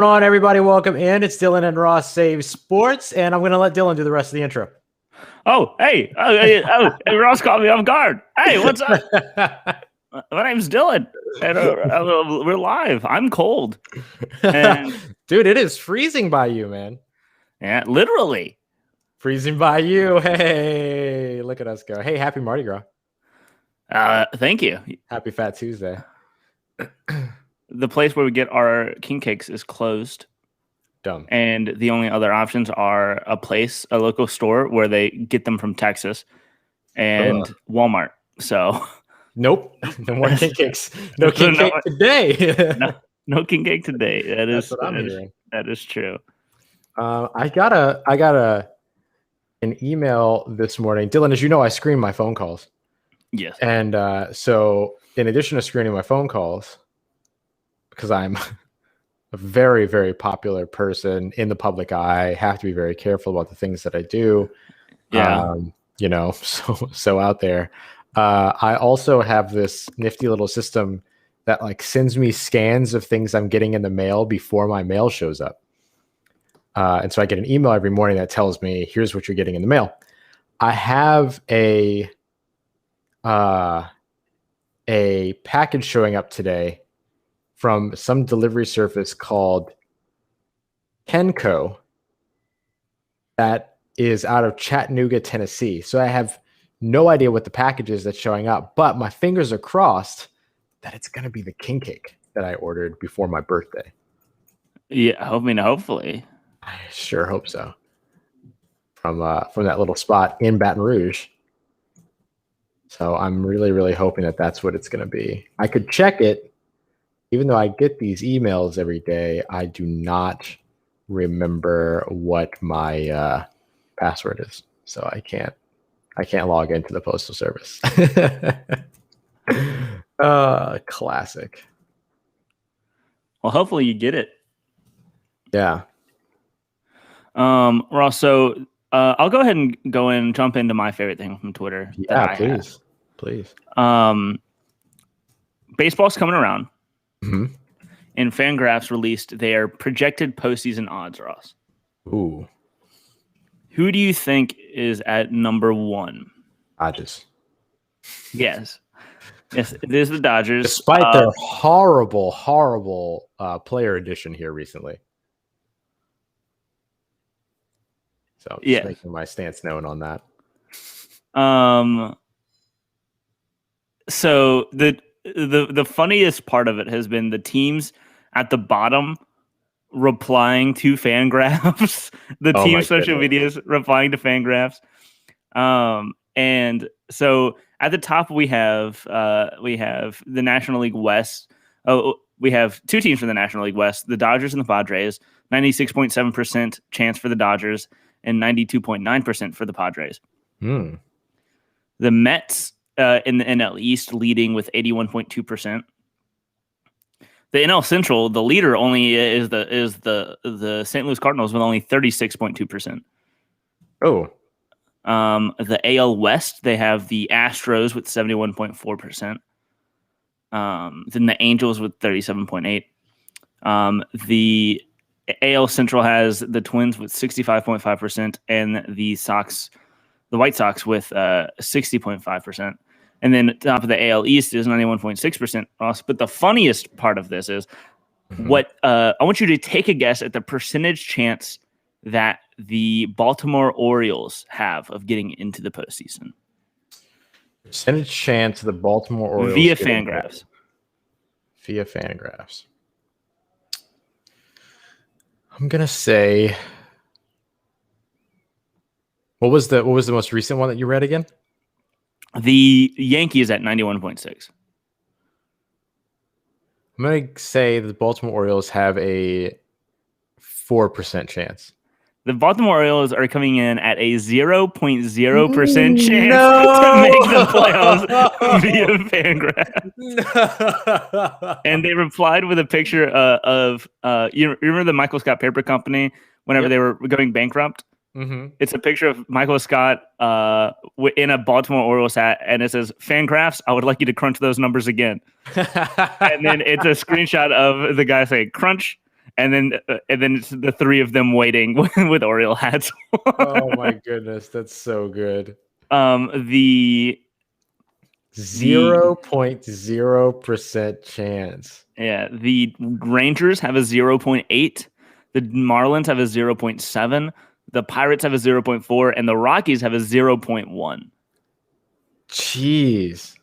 On everybody, welcome in. It's Dylan and Ross Save Sports, and I'm going to let Dylan do the rest of the intro. Hey, Ross caught me off guard. Hey, what's up? My name's Dylan, and we're live. I'm cold. And dude, it is freezing by you, man. Yeah, literally. Freezing by you. Hey, look at us go. Hey, happy Mardi Gras. Thank you. Happy Fat Tuesday. The place where we get our king cakes is closed. Dumb. And the only other options are a local store where they get them from Texas and Walmart. So nope. No more king cakes. No king cake today. no king cake today. That's what I'm hearing. That is true. I got an email this morning. Dylan, as you know, I screen my phone calls. Yes. And so in addition to screening my phone calls, because I'm a very, very popular person in the public eye, have to be very careful about the things that I do. Yeah. So out there. I also have this nifty little system that like sends me scans of things I'm getting in the mail before my mail shows up. And so I get an email every morning that tells me, here's what you're getting in the mail. I have a package showing up today from some delivery service called Kenco that is out of Chattanooga, Tennessee. So I have no idea what the package is that's showing up, but my fingers are crossed that it's going to be the king cake that I ordered before my birthday. Yeah, hopefully. I sure hope so. From that little spot in Baton Rouge. So I'm really, really hoping that that's what it's going to be. I could check it. Even though I get these emails every day, I do not remember what my password is. So I can't log into the postal service. Classic. Well, hopefully you get it. Yeah. Ross, so I'll go ahead and jump into my favorite thing from Twitter. Yeah, please. Baseball's coming around. Mm-hmm. And Fangraphs released their projected postseason odds, Ross. Ooh. Who do you think is at number one? Dodgers. Yes, it is the Dodgers. Despite their horrible player addition here recently. So just making my stance known on that. So the funniest part of it has been the teams at the bottom replying to Fangraphs, the team social medias replying to Fangraphs. And so at the top we have the National League West. Oh, we have two teams from the National League West, the Dodgers and the Padres, 96.7% chance for the Dodgers and 92.9% for the Padres. The Mets in the NL East leading with 81.2%. The NL Central, the leader only is the St. Louis Cardinals with only 36.2%. Oh. The AL West, they have the Astros with 71.4%. Then the Angels with 37.8%. The AL Central has the Twins with 65.5% and the White Sox with 60.5%. And then top of the AL East is 91.6%. Ross. But the funniest part of this is what I want you to take a guess at the percentage chance that the Baltimore Orioles have of getting into the postseason. Percentage chance of the Baltimore Orioles via Fangraphs. I'm gonna say, what was the most recent one that you read again? The Yankees at 91.6. I'm gonna say the Baltimore Orioles have a 4% chance. The Baltimore Orioles are coming in at a 0.0% chance to make the playoffs via Fangraphs. No. And they replied with a picture of you remember the Michael Scott Paper Company whenever they were going bankrupt? Mm-hmm. It's a picture of Michael Scott in a Baltimore Orioles hat, and it says, "Fangraphs, I would like you to crunch those numbers again." And then it's a screenshot of the guy saying "crunch," and then it's the three of them waiting with Oriole hats. Oh my goodness, that's so good. The 0.0% chance. Yeah, the Rangers have a 0.8, the Marlins have a 0.7, the Pirates have a 0.4, and the Rockies have a 0.1. Jeez.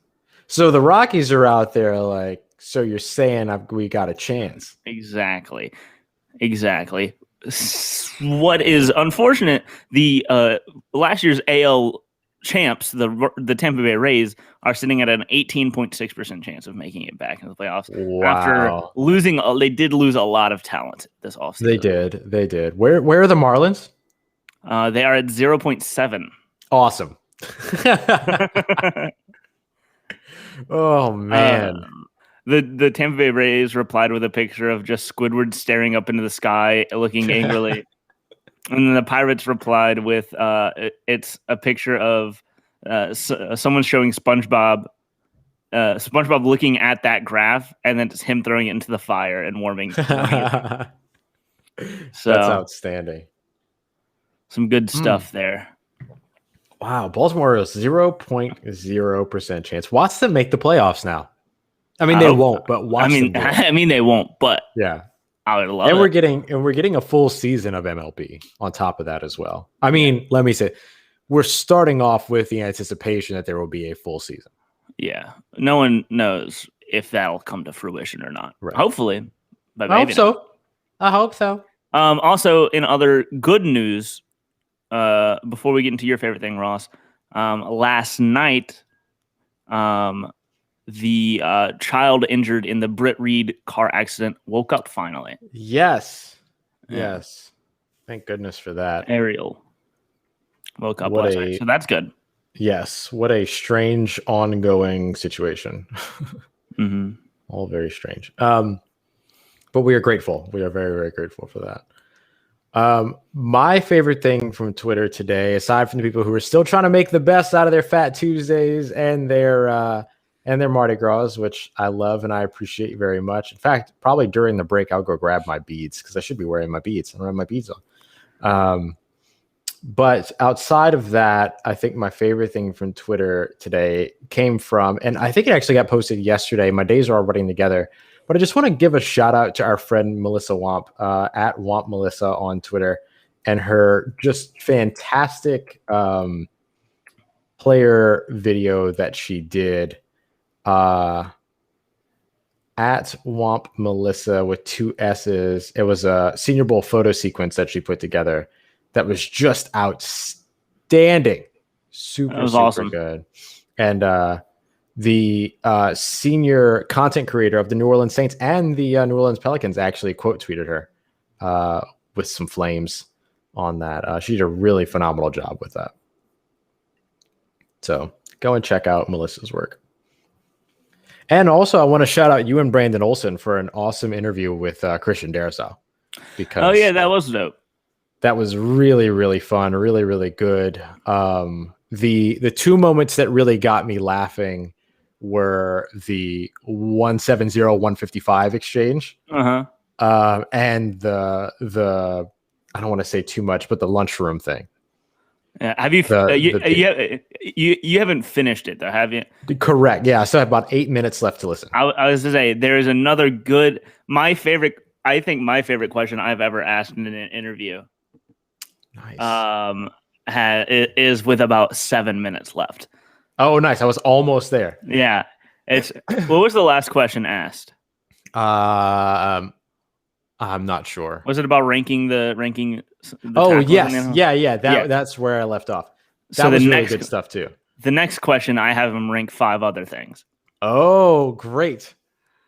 So the Rockies are out there like, so you're saying we got a chance. Exactly. What is unfortunate, the last year's AL champs, the Tampa Bay Rays, are sitting at an 18.6% chance of making it back in the playoffs. Wow. After losing, they did lose a lot of talent this offseason. They did. Where are the Marlins? They are at 0.7. Awesome. Oh man. The Tampa Bay Rays replied with a picture of just Squidward staring up into the sky, looking angrily. And then the Pirates replied with it's a picture of someone showing SpongeBob looking at that graph, and then it's him throwing it into the fire and warming it. So that's outstanding. Some good stuff there. Wow, Baltimore is 0.0% chance. Watch them make the playoffs now. I mean, they won't, but watch them. I mean, they won't, but yeah, I would love it. We're getting a full season of MLB on top of that as well. I mean, let me say, we're starting off with the anticipation that there will be a full season. Yeah, no one knows if that'll come to fruition or not. Right. Hopefully, but I hope so. I hope so. Also, in other good news, before we get into your favorite thing, Ross, last night, the child injured in the Britt Reed car accident woke up finally. Yes. Yes. Thank goodness for that. Ariel woke up last night, so that's good. Yes. What a strange ongoing situation. Mm-hmm. All very strange. But we are grateful. We are very, very grateful for that. My favorite thing from Twitter today, aside from the people who are still trying to make the best out of their Fat Tuesdays and their Mardi Gras, which I love and I appreciate very much. In fact, probably during the break, I'll go grab my beads because I should be wearing my beads. I don't have my beads on. But outside of that, I think my favorite thing from Twitter today came from, and I think it actually got posted yesterday. My days are all running together. But I just want to give a shout out to our friend Melissa Wamp at Wamp Melissa on Twitter, and her just fantastic player video that she did at Wamp Melissa with 2 S's. It was a Senior Bowl photo sequence that she put together that was just outstanding. Super awesome. Good. And the senior content creator of the New Orleans Saints and the New Orleans Pelicans actually quote tweeted her with some flames on that. She did a really phenomenal job with that. So go and check out Melissa's work. And also, I want to shout out you and Brandon Olson for an awesome interview with Christian Darrisaw. Because that was dope. That was really, really fun, really, really good. The 2 moments that really got me laughing were the 170-155 exchange, and the I don't want to say too much, but the lunchroom thing. Have you you haven't finished it though, have you? Correct. Yeah, so I have about 8 minutes left to listen. I was to say there is another good. I think my favorite question I've ever asked in an interview. Nice. Is with about 7 minutes left. Oh, nice. I was almost there. Yeah. What was the last question asked? I'm not sure. Was it about ranking the oh, yes. Yeah. That's where I left off. That was really good stuff too. The next question, I have him rank 5 other things. Oh, great.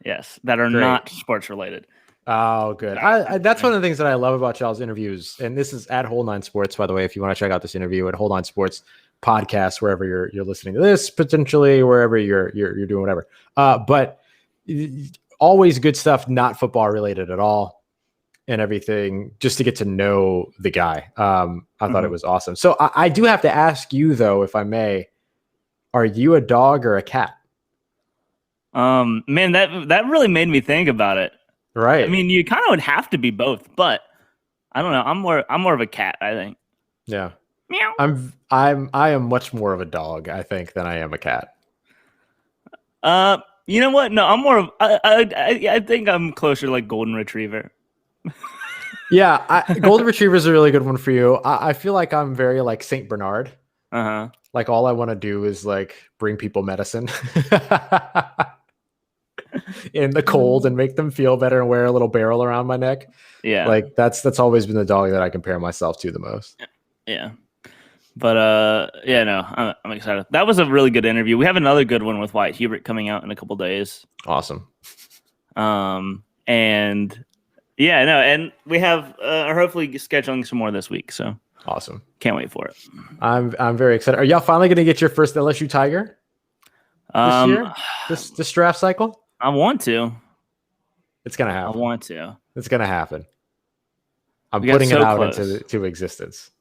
Yes, that are not sports related. Oh, good. That's one of the things that I love about y'all's interviews. And this is at Whole 9 Sports, by the way, if you want to check out this interview at Whole 9 Sports podcast, wherever you're listening to this, potentially wherever you're doing whatever. But always good stuff, not football related at all, and everything, just to get to know the guy. I thought it was awesome. So I do have to ask you though, if I may, are you a dog or a cat? Man, that really made me think about it. Right. I mean, you kind of would have to be both, but I don't know. I'm more of a cat, I think. Yeah. Meow. I am much more of a dog, I think, than I am a cat. You know what? No, I'm more of I think I'm closer to like golden retriever. Yeah, golden retriever is a really good one for you. I feel like I'm very like Saint Bernard. Uh-huh. Like all I want to do is like bring people medicine in the cold and make them feel better and wear a little barrel around my neck. Yeah. Like that's always been the dog that I compare myself to the most. Yeah. But yeah, no, I'm excited. That was a really good interview. We have another good one with Wyatt Hubert coming out in a couple days. Awesome. And yeah, no, and we have are hopefully scheduling some more this week. So awesome. Can't wait for it. I'm very excited. Are y'all finally gonna get your first LSU Tiger this year? This draft cycle? I want to. It's gonna happen. I want to. It's gonna happen. I'm putting it out into existence.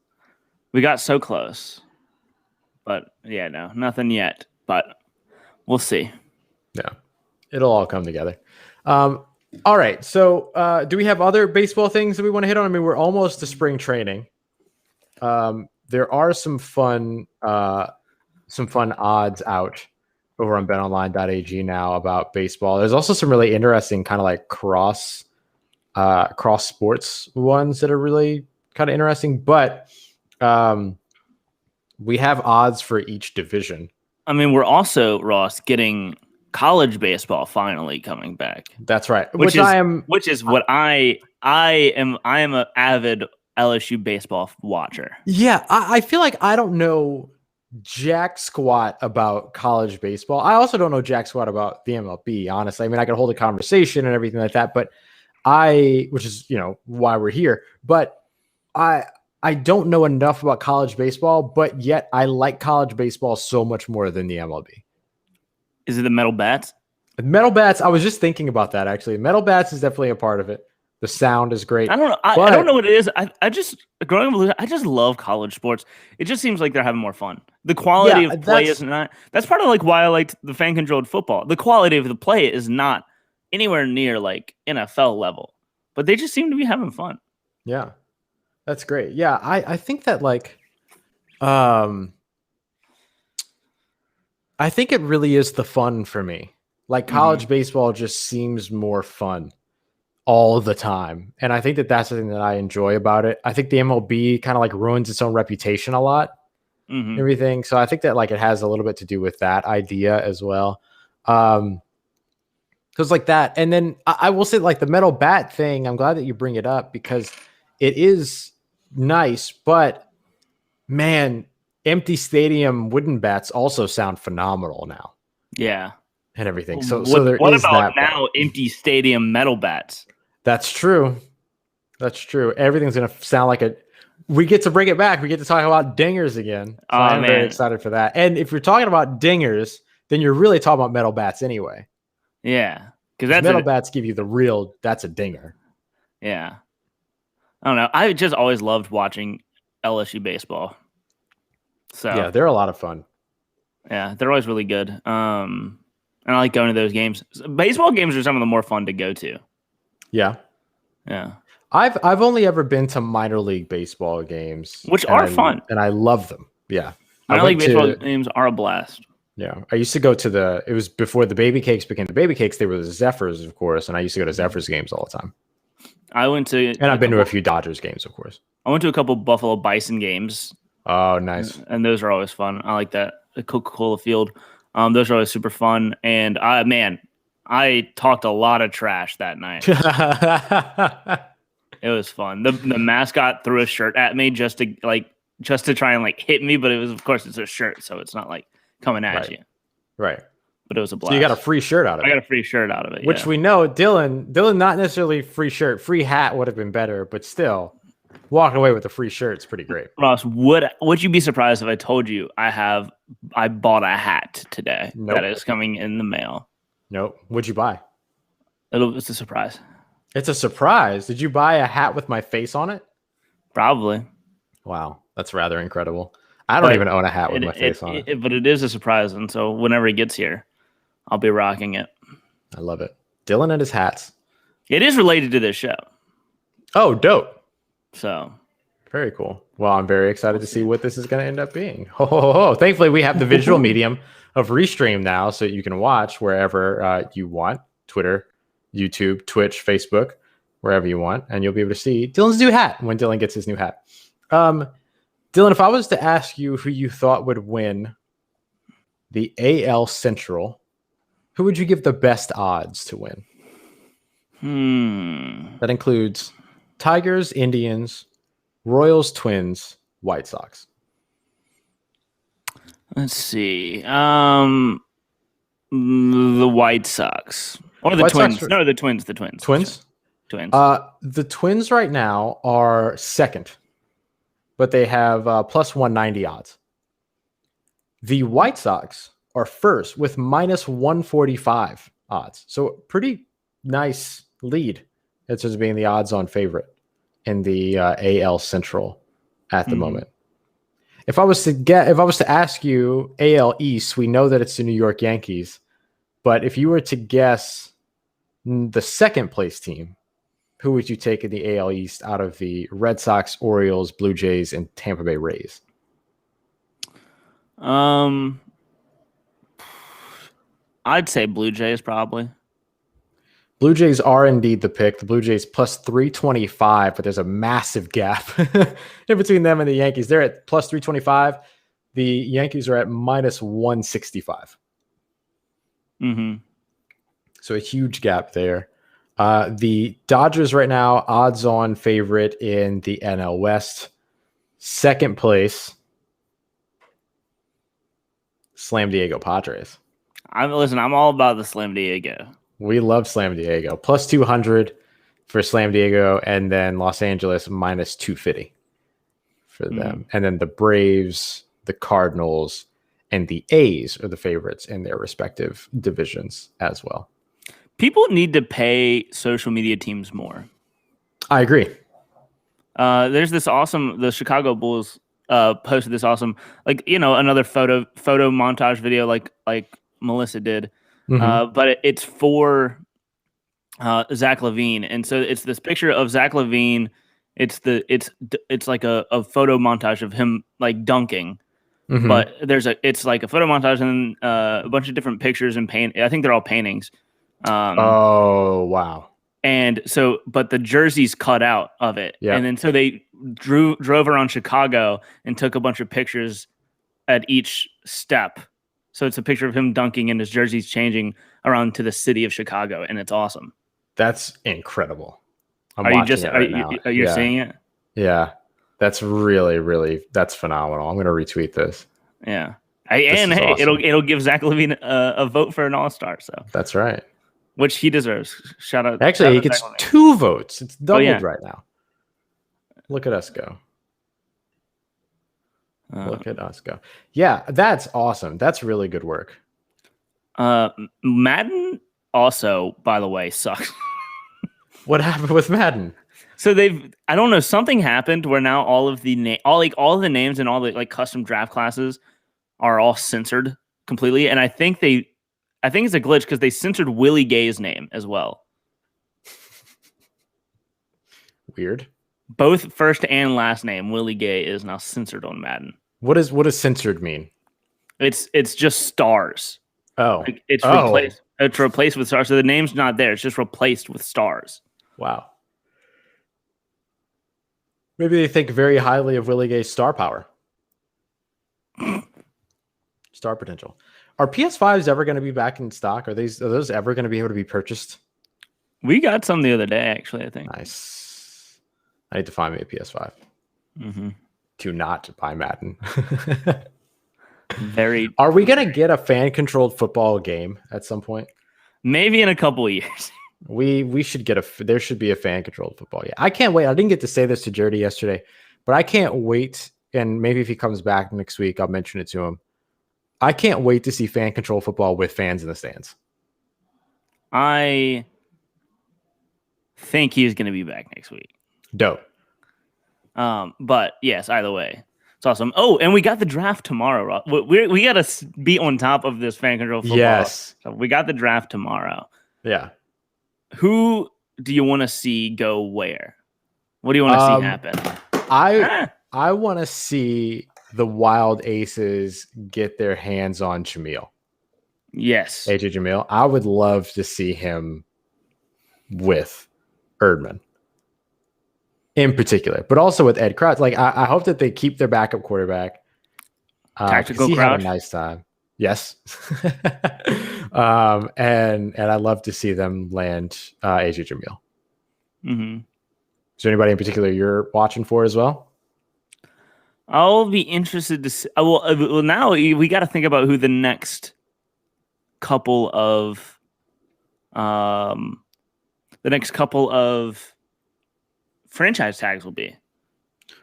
We got so close. But yeah, no, nothing yet. But we'll see. Yeah. It'll all come together. All right. So do we have other baseball things that we want to hit on? I mean, we're almost to spring training. There are some fun odds out over on betonline.ag now about baseball. There's also some really interesting kind of like cross sports ones that are really kind of interesting, but we have odds for each division. I mean, we're also, Ross, getting college baseball finally coming back. That's right. Which is what I am an avid LSU baseball watcher. Yeah, I feel like I don't know jack squat about college baseball. I also don't know jack squat about the MLB, honestly. I mean, I could hold a conversation and everything like that, but which is, why we're here, but I don't know enough about college baseball, but yet I like college baseball so much more than the MLB. Is it the metal bats? Metal bats, I was just thinking about that, actually. Metal bats is definitely a part of it. The sound is great. I don't know. I don't know what it is. I just growing up, I just love college sports. It just seems like they're having more fun. The quality of play is not. That's part of like why I liked the fan controlled football. The quality of the play is not anywhere near like NFL level, but they just seem to be having fun. Yeah, that's great. Yeah, I think that like, I think it really is the fun for me. Like college baseball just seems more fun all the time. And I think that that's the thing that I enjoy about it. I think the MLB kind of like ruins its own reputation a lot, everything. So I think that like it has a little bit to do with that idea as well. Cause like that. And then I will say like the metal bat thing, I'm glad that you bring it up because it is nice, but man, empty stadium wooden bats also sound phenomenal now. Yeah. And everything. What about now empty stadium metal bats? That's true. That's true. Everything's going to sound like we get to bring it back. We get to talk about dingers again. So I'm very excited for that. And if you're talking about dingers, then you're really talking about metal bats anyway. Yeah. Because metal bats give you that's a dinger. Yeah. I don't know. I just always loved watching LSU baseball. So yeah, they're a lot of fun. Yeah, they're always really good. And I like going to those games. Baseball games are some of the more fun to go to. Yeah. Yeah. I've only ever been to minor league baseball games, which are fun, and I love them. Yeah. Minor league baseball games are a blast. Yeah. I used to go to it was before the Baby Cakes became the Baby Cakes. They were the Zephyrs, of course, and I used to go to Zephyrs games all the time. And I've been to a few Dodgers games, of course. I went to a couple Buffalo Bison games. Oh, nice. And those are always fun. I like that. The Coca-Cola Field. Those are always super fun. And I talked a lot of trash that night. It was fun. The mascot threw a shirt at me just to try and like hit me, but it was, of course, it's a shirt, so it's not like coming at you. Right. But it was a blast. So you got a free shirt out of it. I got a free shirt out of it. Which we know Dylan, not necessarily free shirt. Free hat would have been better, but still, walking away with a free shirt is pretty great. Ross, would you be surprised if I told you I bought a hat today that is coming in the mail? Nope. What'd you buy? It's a surprise. It's a surprise. Did you buy a hat with my face on it? Probably. Wow, that's rather incredible. I don't even own a hat with my face on it. But it is a surprise, and so whenever it gets here, I'll be rocking it. I love it. Dylan and his hats. It is related to this show. Oh, dope. So very cool. Well, I'm very excited to see what this is going to end up being. Ho, ho, ho, ho. Thankfully, we have the visual medium of Restream now, so you can watch wherever you want. Twitter, YouTube, Twitch, Facebook, wherever you want. And you'll be able to see Dylan's new hat when Dylan gets his new hat. Dylan, if I was to ask you who you thought would win the AL Central, who would you give the best odds to win? That includes Tigers, Indians, Royals, Twins, White Sox. Let's see. The White Sox. Or the White Twins. Sox No, the Twins. The Twins. Twins? Twins. The Twins right now are second, but they have plus 190 odds. The White Sox are first with minus 145 odds. So pretty nice lead in terms of being the odds-on favorite in the AL Central at the moment. If I was to ask you AL East, we know that it's the New York Yankees, but if you were to guess the second place team, who would you take in the AL East out of the Red Sox, Orioles, Blue Jays, and Tampa Bay Rays? I'd say Blue Jays probably. Blue Jays are indeed the pick. The Blue Jays plus 325, but there's a massive gap in between them and the Yankees. They're at plus 325. The Yankees are at minus 165. So a huge gap there. The Dodgers right now, odds-on favorite in the NL West. Second place, Slam Diego Padres. I'm all about the Slam Diego. We love Slam Diego. Plus 200 for Slam Diego, and then Los Angeles minus 250 for them. And then the Braves, the Cardinals, and the A's are the favorites in their respective divisions as well. People need to pay social media teams more. I agree. There's this awesome, the Chicago Bulls posted this awesome, another photo montage video like Melissa did. But it's for Zach LaVine, and so it's this picture of Zach LaVine. It's like a photo montage of him like dunking, but it's like a photo montage and a bunch of different pictures and paint. I think they're all paintings. Oh wow! And so, but the jersey's cut out of it, and then so they drove around Chicago and took a bunch of pictures at each step. So it's a picture of him dunking and his jersey's changing around to the city of Chicago, and it's awesome. That's incredible. Are you seeing it? Yeah, that's really that's phenomenal. I'm going to retweet this. Yeah, awesome. It'll give Zach LaVine a vote for an All-Star. So that's right, which he deserves. Shout out! Actually, he gets 2 votes. It's doubled right now. Look at us go. Look at us go. Yeah, that's awesome. That's really good work. Madden also, by the way, sucks. What happened with Madden? So I don't know, something happened where now all of the names and all the like custom draft classes are all censored completely. And I think it's a glitch because they censored Willie Gay's name as well. Weird. Both first and last name, Willie Gay, is now censored on Madden. What does censored mean? It's just stars. Oh. It's replaced. It's replaced with stars. So the name's not there. It's just replaced with stars. Wow. Maybe they think very highly of Willie Gay's star power. Star potential. Are PS5s ever going to be back in stock? Are those ever going to be able to be purchased? We got some the other day, actually, I think. Nice. I need to find me a PS5 to not buy Madden. Are we going to get a fan-controlled football game at some point? Maybe in a couple of years. We should get there should be a fan-controlled football. Yeah, I can't wait. I didn't get to say this to Jerdy yesterday, but I can't wait. And maybe if he comes back next week, I'll mention it to him. I can't wait to see fan-controlled football with fans in the stands. I think he's going to be back next week. Dope. But yes, either way, it's awesome. Oh, and we got the draft tomorrow, Rob. We got to be on top of this fan control football. Yes. So we got the draft tomorrow. Yeah. Who do you want to see go where? What do you want to see happen? I want to see the Wild Aces get their hands on Jamil. Yes. AJ Jamil. I would love to see him with Erdman in particular, but also with Ed Crouch. Like, I hope that they keep their backup quarterback. Tactical he Crouch. had a nice time. Yes. And I'd love to see them land AJ Jamil. Mm-hmm. Is there anybody in particular you're watching for as well? I'll be interested to see. Well, now we got to think about who the next couple of franchise tags will be.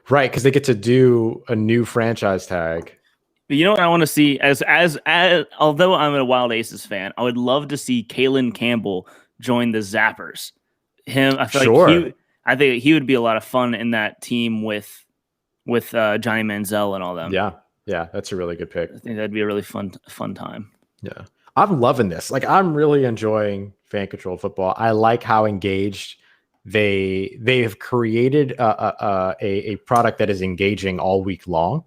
Right, because they get to do a new franchise tag. But you know what I want to see? As although I'm a Wild Aces fan, I would love to see Kalen Campbell join the Zappers. I think he would be a lot of fun in that team with Johnny Manziel and all them. Yeah, that's a really good pick. I think that'd be a really fun time. Yeah, I'm loving this. Like, I'm really enjoying fan control football. I like how engaged they have created a product that is engaging all week long,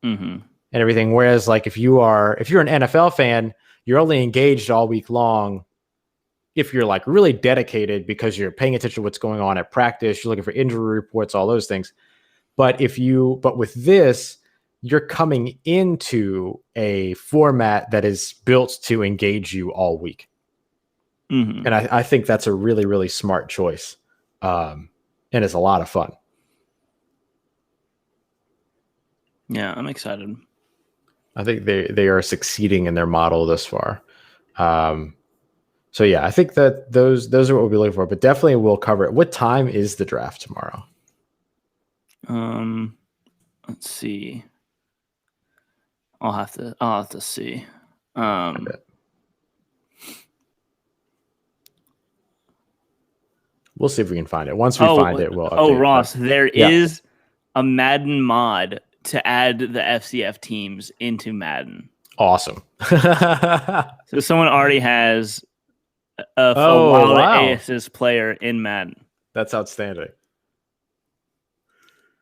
and everything. Whereas, like, if you're an NFL fan, you're only engaged all week long if you're like really dedicated because you're paying attention to what's going on at practice. You're looking for injury reports, all those things. But with this, you're coming into a format that is built to engage you all week. And I think that's a really, really smart choice. And it's a lot of fun. Yeah, I'm excited. I think they are succeeding in their model thus far. So yeah, I think that those are what we'll be looking for, but definitely we'll cover it. What time is the draft tomorrow? Let's see. I'll have to see. We'll see if we can find it. Once we find it, we'll update. Oh, Ross, there is a Madden mod to add the FCF teams into Madden. Awesome. So someone already has a Wild Aces player in Madden. That's outstanding.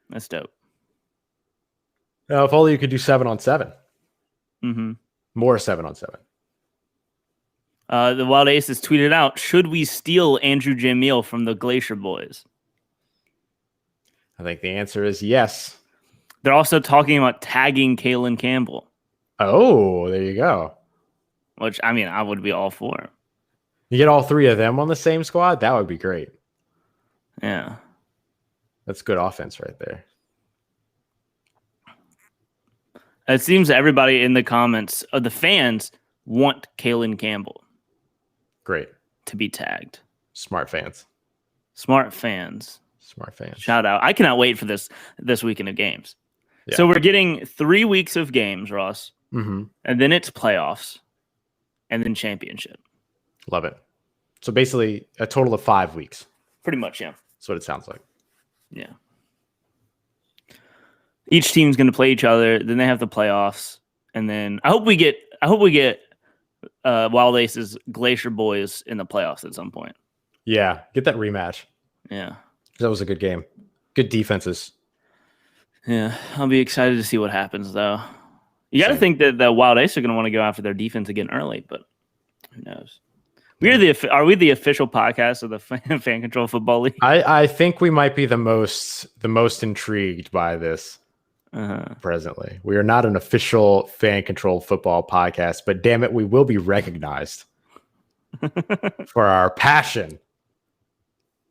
That's dope. If only you could do 7-on-7. More 7-on-7. The Wild Aces tweeted out, should we steal Andrew Jamil from the Glacier Boys? I think the answer is yes. They're also talking about tagging Kalen Campbell. Oh, there you go. Which, I mean, I would be all for. You get all three of them on the same squad? That would be great. Yeah. That's good offense right there. It seems everybody in the comments, the fans, want Kalen Campbell. Great. To be tagged. Smart fans. Smart fans. Shout out. I cannot wait for this weekend of games. Yeah. So we're getting 3 weeks of games, Ross. And then it's playoffs. And then championship. Love it. So basically a total of 5 weeks. Pretty much, yeah. That's what it sounds like. Yeah. Each team's going to play each other. Then they have the playoffs. And then I hope we get Wild Aces Glacier Boys in the playoffs at some point. Yeah, get that rematch. Yeah, that was a good game. Good defenses. Yeah, I'll be excited to see what happens though. You got to think that the Wild Aces are going to want to go after their defense again early, but who knows? Are we the official podcast of the Fan Control Football League? I think we might be the most intrigued by this. Presently, we are not an official fan controlled football podcast, but damn it, we will be recognized for our passion.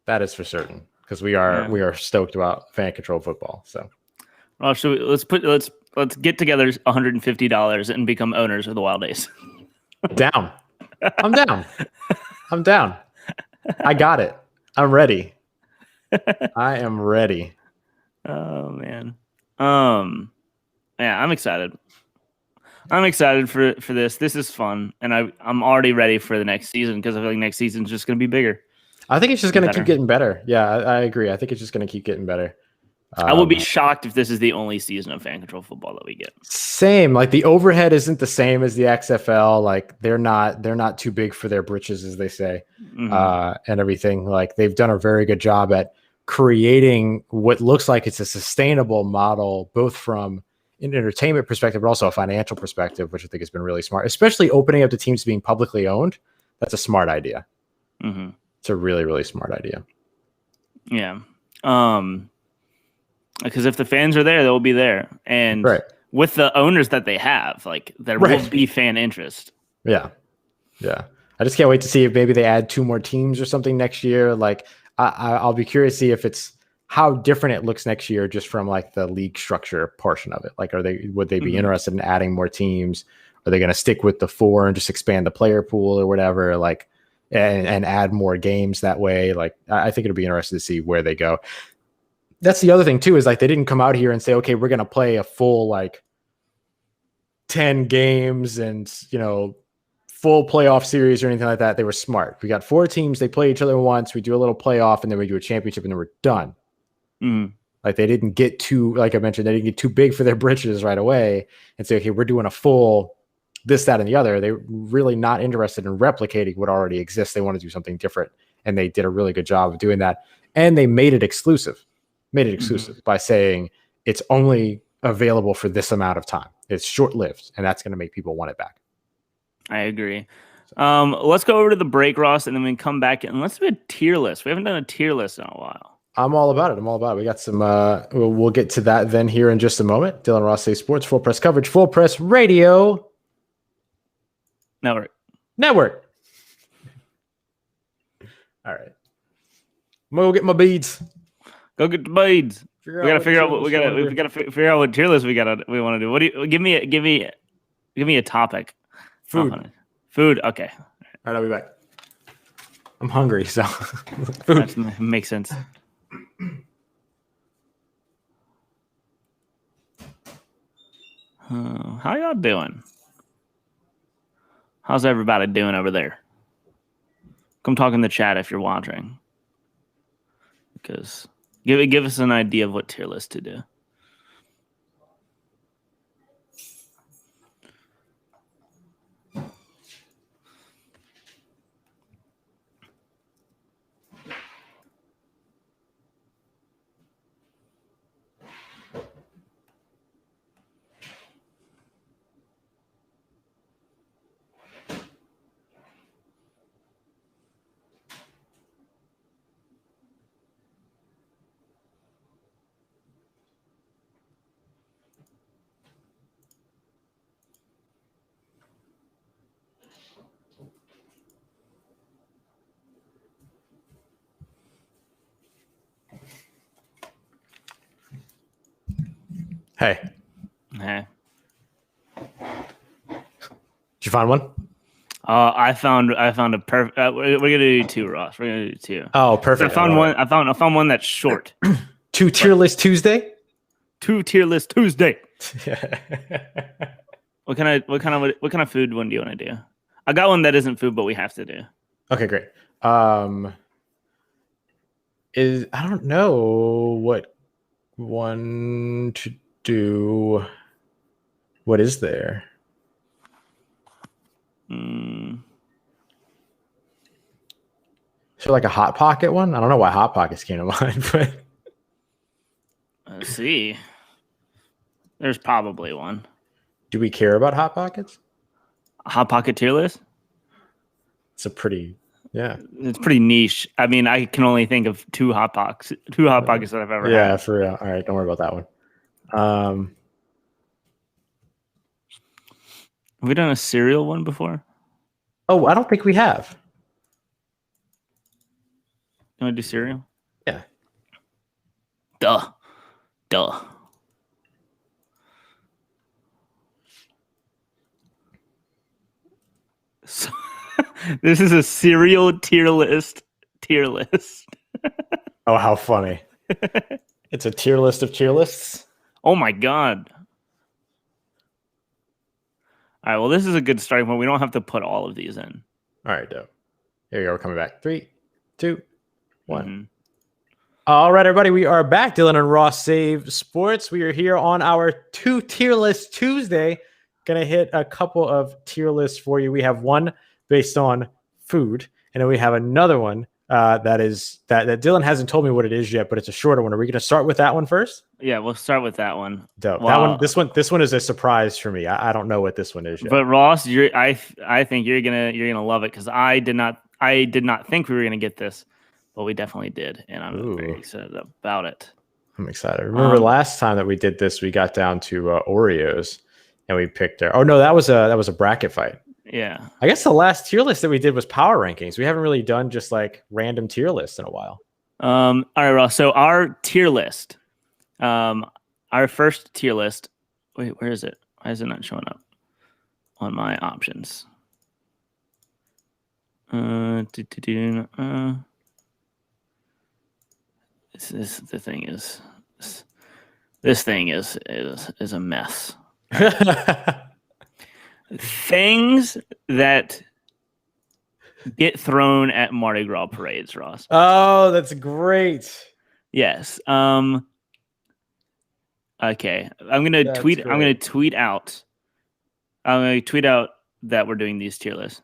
That is for certain, because we are stoked about fan controlled football. So, well, let's get together $150 and become owners of the Wild Aces. Down, I'm down. I'm down. I got it. I'm ready. I am ready. Oh man. Yeah, I'm excited. I'm excited for this. This is fun, and I'm already ready for the next season because I feel like next season's just going to be bigger. I think it's just going to keep getting better. Yeah, I agree. I think it's just going to keep getting better. I will be shocked if this is the only season of fan control football that we get. Same, like the overhead isn't the same as the XFL. Like they're not too big for their britches, as they say, and everything. Like they've done a very good job at creating what looks like it's a sustainable model, both from an entertainment perspective, but also a financial perspective, which I think has been really smart, especially opening up to teams being publicly owned. That's a smart idea. It's a really, really smart idea. Yeah. Because if the fans are there, they'll be there. And with the owners that they have, like there will be fan interest. Yeah. Yeah. I just can't wait to see if maybe they add 2 more teams or something next year. Like I'll be curious to see if it's how different it looks next year, just from like the league structure portion of it. Like, would they be interested in adding more teams? Are they going to stick with the 4 and just expand the player pool or whatever? Like, and add more games that way? Like, I think it'll be interesting to see where they go. That's the other thing too, is like they didn't come out here and say, okay, we're going to play a full like 10 games and, you know, full playoff series or anything like that. They were smart. We got 4 teams. They play each other once. We do a little playoff and then we do a championship and then we're done. Like they didn't get too, like I mentioned, they didn't get too big for their britches right away and say, okay, we're doing a full this, that, and the other. They're really not interested in replicating what already exists. They want to do something different. And they did a really good job of doing that. And they made it exclusive. By saying it's only available for this amount of time. It's short-lived, and that's going to make people want it back. I agree. Let's go over to the break, Ross, and then we can come back and let's do a tier list. We haven't done a tier list in a while. I'm all about it. We got some. We'll get to that then here in just a moment. Dylan Ross Says Sports, Full Press Coverage, Full Press Radio Network. All right, I'm gonna go get my beads. Go get the beads. We gotta figure out what we gotta figure out what tier list we want to do. What do you give me a topic? Food. Food. Okay. All right, I'll be back. I'm hungry, so food. That makes sense. How y'all doing? How's everybody doing over there? Come talk in the chat if you're watching. Because give us an idea of what tier list to do. Hey. Did you find one? I found a perfect. We're gonna do 2, Ross. We're gonna do 2. Oh, perfect. I found one. I found one that's short. 2 tier list Tuesday. 2 tier list Tuesday. What kind of food one do you want to do? I got one that isn't food, but we have to do. Okay, great. I don't know what one to do. What is there? So like a Hot Pocket one? I don't know why Hot Pockets came to mind, but let's see. There's probably one. Do we care about Hot Pockets? A Hot Pocket tier list? It's a pretty, yeah. It's pretty niche. I mean, I can only think of 2 Hot Pockets that I've ever had. Yeah, for real. All right, don't worry about that one. Have we done a cereal one before? Oh, I don't think we have. You want to do cereal? Yeah. Duh. So, this is a cereal tier list. Oh, how funny. It's a tier list of tier lists. Oh my God. All right, well, this is a good starting point. We don't have to put all of these in. All right, dope. Here we go. We're coming back. 3, 2, 1. All right, everybody, we are back. Dylan and Ross Save Sports. We are here on our 2 tier list Tuesday. Gonna hit a couple of tier lists for you. We have one based on food, and then we have another one that Dylan hasn't told me what it is yet, but it's a shorter one. Are we gonna start with that one first? Yeah, we'll start with that one. Dope. Wow. This one is a surprise for me. I don't know what this one is yet. But Ross, I think you're gonna love it because I did not think we were gonna get this, but we definitely did, and I'm very excited about it. I'm excited. Remember last time that we did this, we got down to Oreos, and we picked our. Oh no, that was a bracket fight. Yeah. I guess the last tier list that we did was power rankings. We haven't really done just like random tier lists in a while. All right, Ross. So our tier list, our first tier list. Wait, where is it? Why is it not showing up on my options? The thing is a mess. Things that get thrown at Mardi Gras parades, Ross. Oh, that's great. Yes. Okay. I'm gonna tweet out that we're doing these tier lists.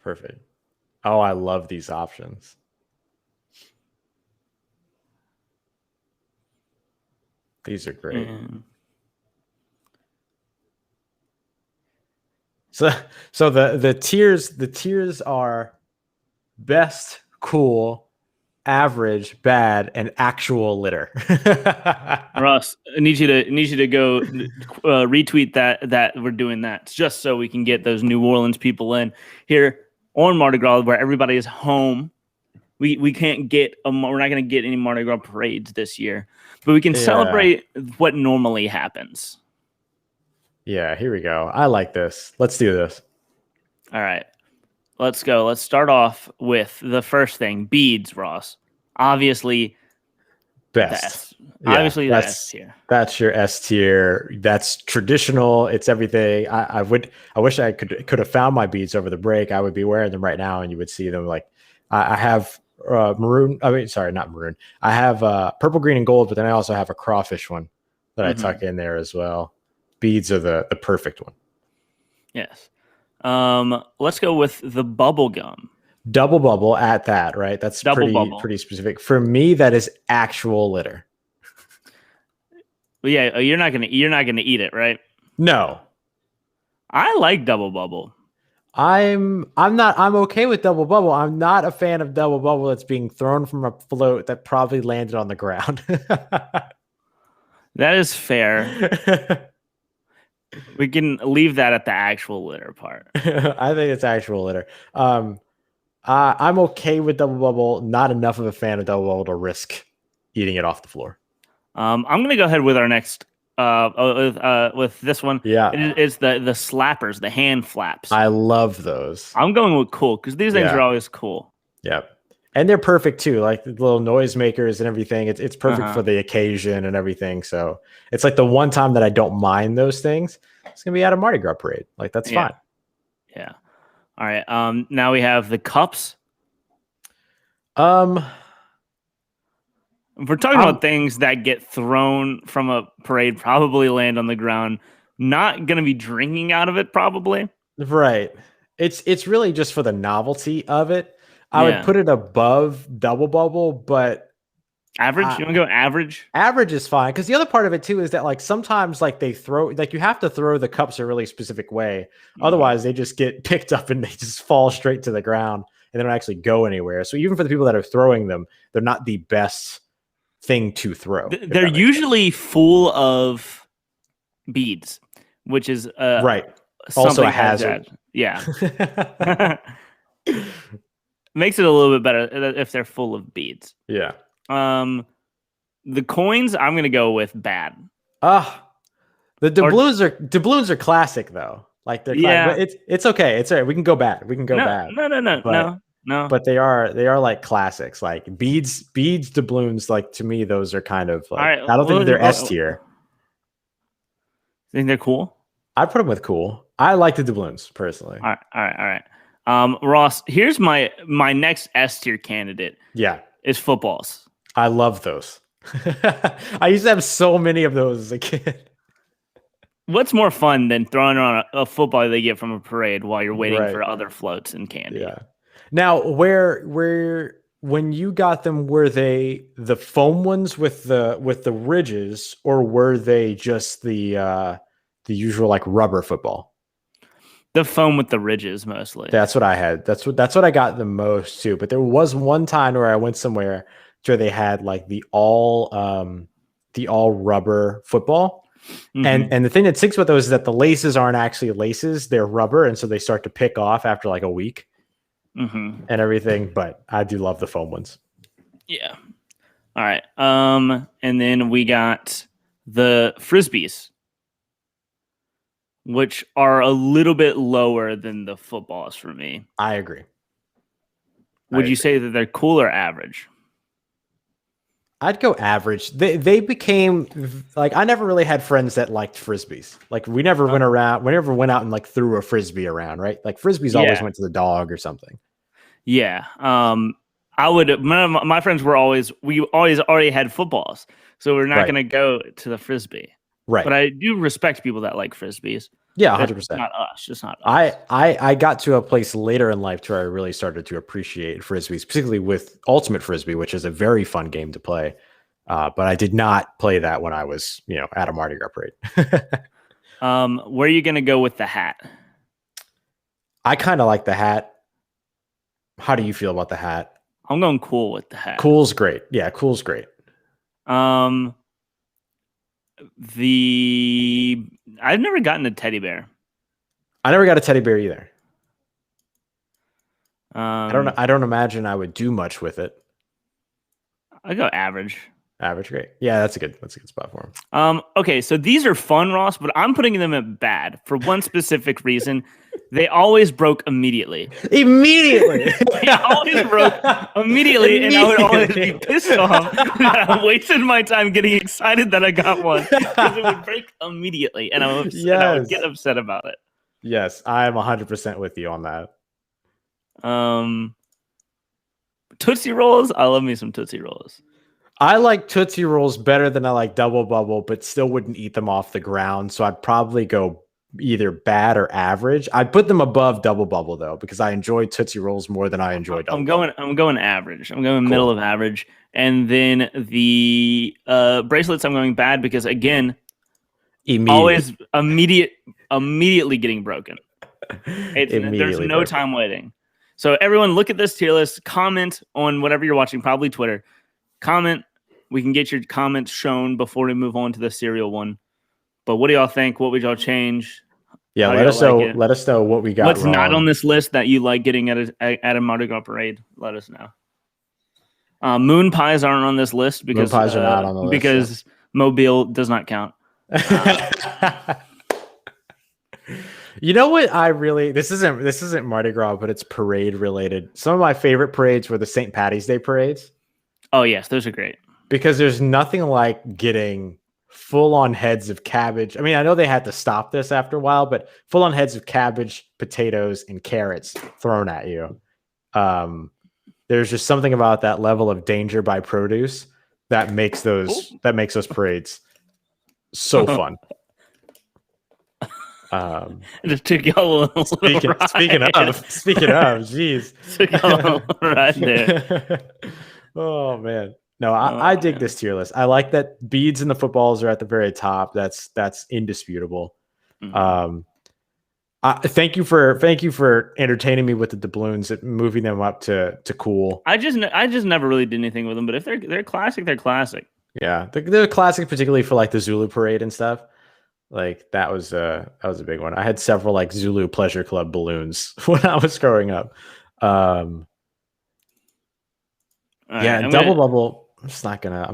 Perfect. Oh, I love these options. These are great. So the tiers are best, cool, average, bad, and actual litter. Ross, I need you to go retweet that we're doing that just so we can get those New Orleans people in here on Mardi Gras where everybody is home. We can't get we're not going to get any Mardi Gras parades this year, but we can celebrate what normally happens. Yeah, here we go. I like this. Let's do this. All right. Let's go. Let's start off with the first thing, beads, Ross. Obviously, best. Yeah, obviously, that's S tier. That's your S tier. That's traditional. It's everything. I wish I could have found my beads over the break. I would be wearing them right now, and you would see them. Like I have maroon. I mean, sorry, not maroon. I have purple, green, and gold, but then I also have a crawfish one that I tuck in there as well. Beads are the perfect one. Yes. Let's go with the bubble gum. Double bubble at that, right? That's pretty specific. For me, that is actual litter. Well, yeah, you're not gonna eat it, right? No. I like double bubble. I'm okay with double bubble. I'm not a fan of double bubble that's being thrown from a float that probably landed on the ground. That is fair. We can leave that at the actual litter part. I think it's actual litter. I'm okay with double bubble. Not enough of a fan of double bubble to risk eating it off the floor. I'm gonna go ahead with our next. With this one, it's the slappers, the hand flaps. I love those. I'm going with cool because these things are always cool. Yep. And they're perfect too, like the little noise makers and everything. It's perfect for the occasion and everything. So it's like the one time that I don't mind those things. It's gonna be at a Mardi Gras parade. Like that's fine. Yeah. All right. Now we have the cups. If we're talking about things that get thrown from a parade, probably land on the ground. Not gonna be drinking out of it, probably. Right. It's really just for the novelty of it. I would put it above double bubble, but average. You want to go average? Average is fine because the other part of it too is that like sometimes like they throw like you have to throw the cups a really specific way, otherwise they just get picked up and they just fall straight to the ground and they don't actually go anywhere. So even for the people that are throwing them, they're not the best thing to throw. They're usually full of beads, which is right. Also a hazard. Yeah. Makes it a little bit better if they're full of beads. Yeah. The coins, I'm gonna go with bad. The doubloons are classic though. Like they're classic, but it's okay. It's all right. We can go bad. No. But they are like classics. Like beads doubloons. Like to me, those are kind of like I don't think they're S tier. Think they're cool? I'd put them with cool. I like the doubloons personally. All right. Ross, here's my next S tier candidate. Yeah, is footballs. I love those. I used to have so many of those as a kid. What's more fun than throwing on a football they get from a parade while you're waiting Right. for other floats and candy? Yeah. Now, when you got them, were they the foam ones with the ridges, or were they just the usual like rubber football? The foam with the ridges mostly. That's what I had. That's what I got the most too. But there was one time where I went somewhere where they had like the all rubber football. Mm-hmm. And the thing that sticks with those is that the laces aren't actually laces, they're rubber, and so they start to pick off after like a week Mm-hmm. and everything. But I do love the foam ones. Yeah. All right. And then we got the frisbees, which are a little bit lower than the footballs for me. I agree. Would you say that they're cool or average? I'd go average. They became like, I never really had friends that liked frisbees. Like we never went out and like threw a frisbee around, right? Like frisbees always went to the dog or something. Yeah. I would. My friends we always already had footballs, so we're not going to go to the frisbee. Right. But I do respect people that like frisbees. Yeah, 100%. Not us, just not us. I got to a place later in life where I really started to appreciate frisbees, particularly with Ultimate Frisbee, which is a very fun game to play. But I did not play that when I was, at a Mardi Gras parade. Where are you going to go with the hat? I kind of like the hat. How do you feel about the hat? I'm going cool with the hat. Cool's great. Yeah, cool's great. I've never gotten a teddy bear. I never got a teddy bear either. I don't imagine I would do much with it. I go average. Average, great. Yeah, that's a good spot for him. Okay, so these are fun, Ross, but I'm putting them at bad for one specific reason. They always broke immediately. They always broke immediately, and I would always be pissed off that I wasted my time getting excited that I got one because it would break immediately, and I would get upset about it. Yes, I am 100% with you on that. Tootsie Rolls. I love me some Tootsie Rolls. I like Tootsie Rolls better than I like Double Bubble, but still wouldn't eat them off the ground. So I'd probably go either bad or average. I'd put them above Double Bubble though, because I enjoy Tootsie Rolls more than I enjoy Double Bubble. I'm going average. I'm going middle of average. And then the bracelets, I'm going bad because again, always immediately getting broken. There's no time waiting. So everyone look at this tier list, comment on whatever you're watching, probably Twitter. Comment. We can get your comments shown before we move on to the cereal one. But what do y'all think? What would y'all change? Yeah, let us know. Let us know what we got. What's not on this list that you like getting at a Mardi Gras parade? Let us know. Moon pies aren't on this list because moon pies are not on the list because Mobile does not count. You know what? This isn't Mardi Gras, but it's parade related. Some of my favorite parades were the St. Patty's Day parades. Oh yes, those are great. Because there's nothing like getting full-on heads of cabbage. I mean, I know they had to stop this after a while, but full-on heads of cabbage, potatoes, and carrots thrown at you. There's just something about that level of danger by produce that makes those parades so fun. It just took y'all a little speaking of, geez. Took y'all right there. Oh man. No, I dig this tier list. I like that beads and the footballs are at the very top. That's indisputable. Mm-hmm. Thank you for entertaining me with the doubloons and moving them up to cool. I just never really did anything with them, but if they're classic, they're classic. Yeah, they're classic, particularly for like the Zulu parade and stuff. Like that was a big one. I had several like Zulu Pleasure Club balloons when I was growing up. Yeah, Double Bubble. I'm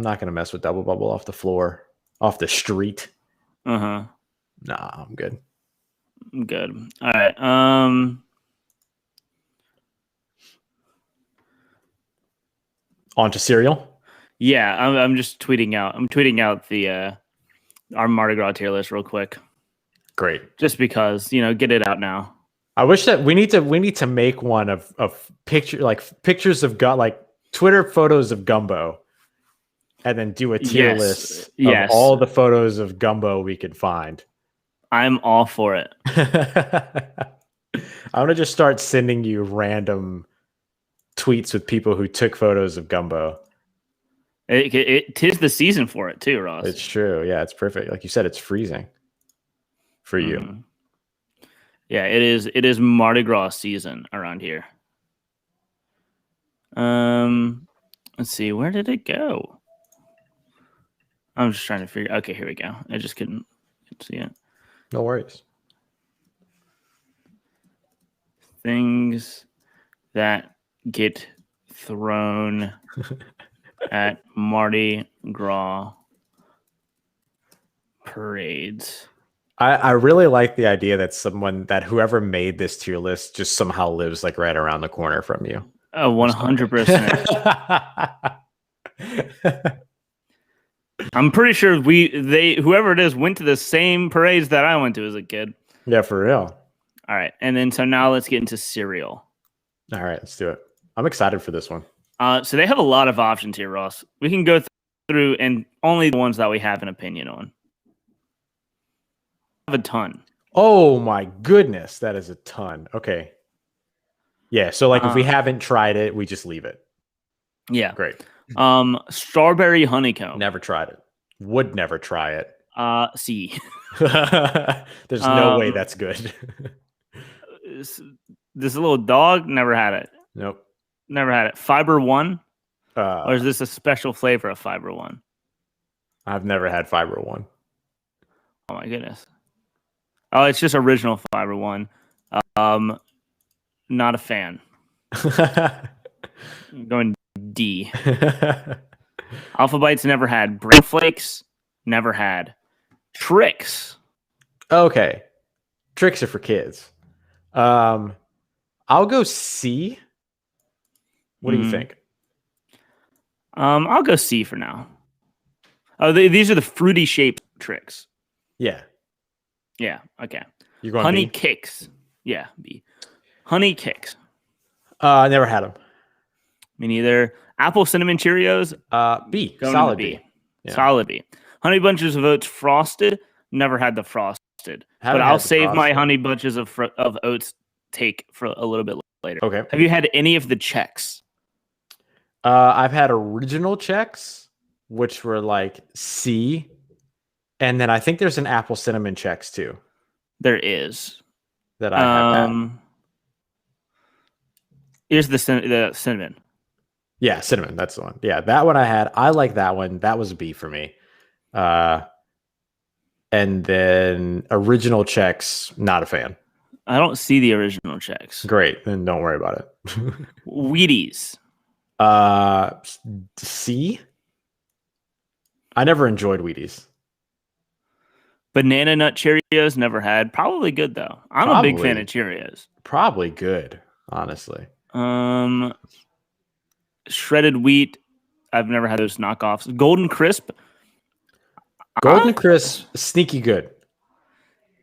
not gonna mess with Double Bubble off the floor, off the street. Nah, I'm good. I'm good. All right. On to cereal. Yeah, I'm just tweeting out. I'm tweeting out the our Mardi Gras tier list real quick. Great. Just because, get it out now. I wish that we need to make one of pictures of like Twitter photos of Gumbo, and then do a tier list of all the photos of Gumbo we could find. I'm all for it. I want to just start sending you random tweets with people who took photos of Gumbo. It tis the season for it too, Ross. It's true. Yeah, it's perfect. Like you said, it's freezing for you. Yeah, it is. It is Mardi Gras season around here. Let's see. Where did it go? I'm just trying to figure. Okay, here we go. I just couldn't see it. No worries. Things that get thrown at Mardi Gras parades. I really like the idea that whoever made this tier list just somehow lives like right around the corner from you. Oh, 100%. I'm pretty sure whoever it is went to the same parades that I went to as a kid. Yeah, for real. All right, and then so now let's get into cereal. All right, let's do it. I'm excited for this one. So they have a lot of options here, Ross. We can go through and only the ones that we have an opinion on. A ton. Oh my goodness, that is a ton. Okay. Yeah, so like if we haven't tried it, we just leave it. Yeah. Great. Strawberry honeycomb. Never tried it. Would never try it. C. There's no way that's good. This little dog, never had it. Nope. Never had it. Fiber One? Or is this a special flavor of Fiber One? I've never had Fiber One. Oh my goodness. Oh, it's just original Fiber One. Not a fan. Going D. Alpha Bites never had. Brain Flakes never had. Tricks. Okay. Tricks are for kids. I'll go C. What do you think? I'll go C for now. Oh, these are the fruity shaped tricks. Yeah. Yeah. Okay. You're going Honey B? Kicks. Yeah. B. Honey Kicks. I never had them. Me neither. Apple Cinnamon Cheerios. B. Going Solid B. Yeah. Solid B. Honey Bunches of Oats Frosted. Never had the frosted. But I'll save my Honey Bunches of Oats take for a little bit later. Okay. Have you had any of the checks? I've had original checks, which were like C. And then I think there's an apple cinnamon checks too. There is. That I have had. Here's the cinnamon. Yeah, cinnamon. That's the one. Yeah, that one I had. I like that one. That was a B for me. And then original checks, not a fan. I don't see the original checks. Great. Then don't worry about it. Wheaties. C. I never enjoyed Wheaties. Banana Nut Cheerios, never had. Probably good though. I'm a big fan of Cheerios. Probably good, honestly. Shredded wheat. I've never had those knockoffs. Golden Crisp. Golden Crisp, sneaky good.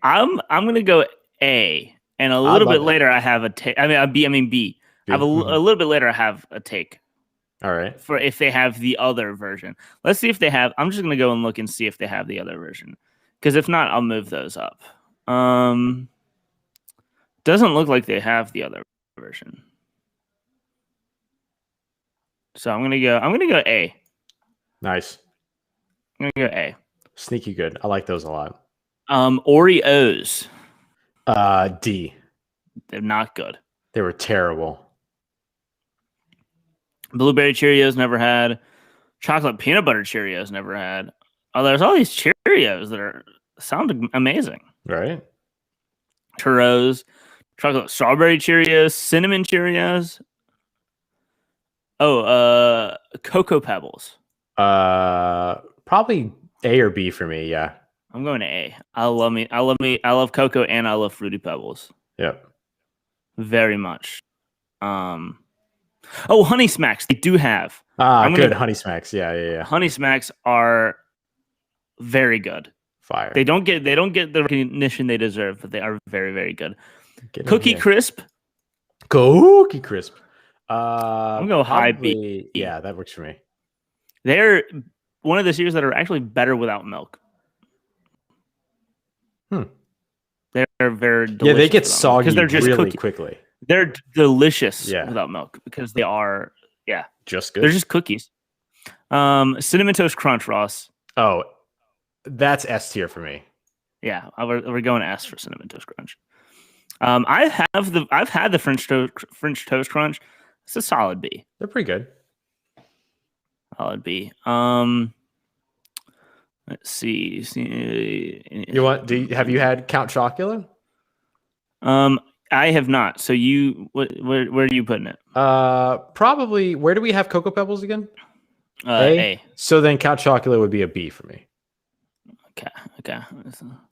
I'm gonna go A, and a little bit later I have a take. I mean B. I have a little bit later I have a take. All right. For if they have the other version. Let's see if they have. I'm just gonna go and look and see if they have the other version. Because if not, I'll move those up. Doesn't look like they have the other version. So I'm gonna go A. Nice. I'm gonna go A. Sneaky good. I like those a lot. Oreos. D. They're not good. They were terrible. Blueberry Cheerios never had. Chocolate peanut butter Cheerios never had. Oh, there's all these Cheerios that sound amazing. Right. Churros, chocolate strawberry Cheerios, cinnamon Cheerios. Oh, Cocoa Pebbles. Probably A or B for me. Yeah. I'm going to A. I love cocoa and I love Fruity Pebbles. Yep. Very much. Oh, Honey Smacks. They do have. Good. Honey Smacks. Yeah. Honey Smacks are very good. Fire. They don't get the recognition they deserve, but they are very, very good. Cookie Crisp. Cookie Crisp. I'm going high B. Yeah, that works for me. They're one of the cereals that are actually better without milk. They're very delicious. Yeah, they get soggy because they're just really quickly. They're delicious without milk because they are just good. They're just cookies. Cinnamon Toast Crunch, Ross. Oh, that's S tier for me. Yeah, we're going S for Cinnamon Toast Crunch. I've had the French Toast Crunch. It's a solid B. They're pretty good. Solid B. Let's see. Have you had Count Chocula? I have not. So where are you putting it? Probably. Where do we have Cocoa Pebbles again? A. So then Count Chocula would be a B for me. Okay.